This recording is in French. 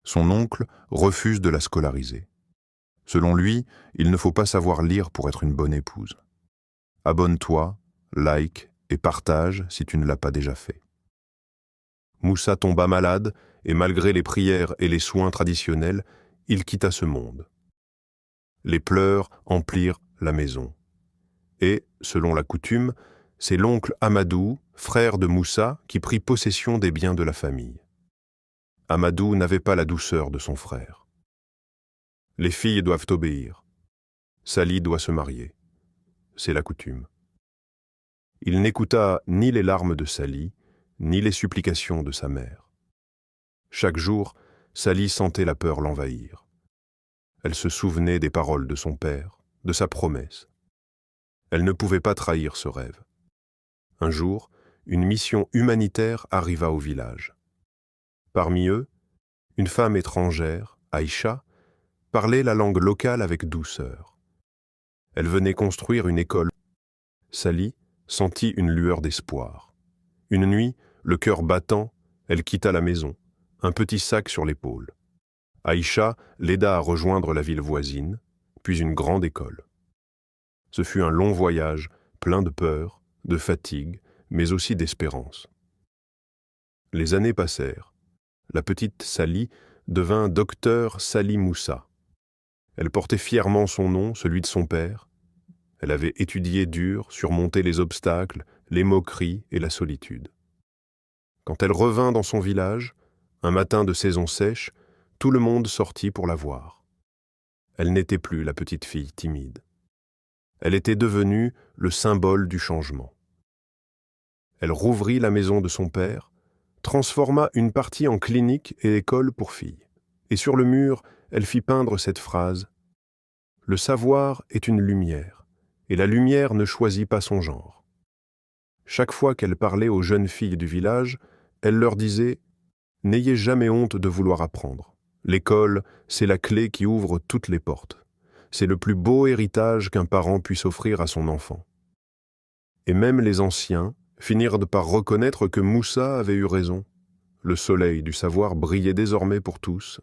Son oncle refuse de la scolariser. Selon lui, il ne faut pas savoir lire pour être une bonne épouse. Abonne-toi, like et partage si tu ne l'as pas déjà fait. Moussa tomba malade et malgré les prières et les soins traditionnels, il quitta ce monde. Les pleurs emplirent la maison. Et, selon la coutume, c'est l'oncle Amadou, frère de Moussa, qui prit possession des biens de la famille. Amadou n'avait pas la douceur de son frère. Les filles doivent obéir. Sali doit se marier. C'est la coutume. Il n'écouta ni les larmes de Sali, ni les supplications de sa mère. Chaque jour, Sali sentait la peur l'envahir. Elle se souvenait des paroles de son père, de sa promesse. Elle ne pouvait pas trahir ce rêve. Un jour, une mission humanitaire arriva au village. Parmi eux, une femme étrangère, Aïcha, parlait la langue locale avec douceur. Elle venait construire une école. Sali sentit une lueur d'espoir. Une nuit, le cœur battant, elle quitta la maison, un petit sac sur l'épaule. Aïcha l'aida à rejoindre la ville voisine, puis une grande école. Ce fut un long voyage, plein de peur, de fatigue, mais aussi d'espérance. Les années passèrent. La petite Sali devint docteur Sali Moussa. Elle portait fièrement son nom, celui de son père. Elle avait étudié dur, surmonté les obstacles, les moqueries et la solitude. Quand elle revint dans son village, un matin de saison sèche, tout le monde sortit pour la voir. Elle n'était plus la petite fille timide. Elle était devenue le symbole du changement. Elle rouvrit la maison de son père, transforma une partie en clinique et école pour filles. Et sur le mur, elle fit peindre cette phrase « Le savoir est une lumière, et la lumière ne choisit pas son genre. » Chaque fois qu'elle parlait aux jeunes filles du village, elle leur disait « N'ayez jamais honte de vouloir apprendre. L'école, c'est la clé qui ouvre toutes les portes. C'est le plus beau héritage qu'un parent puisse offrir à son enfant. » Et même les anciens finirent par reconnaître que Moussa avait eu raison. Le soleil du savoir brillait désormais pour tous,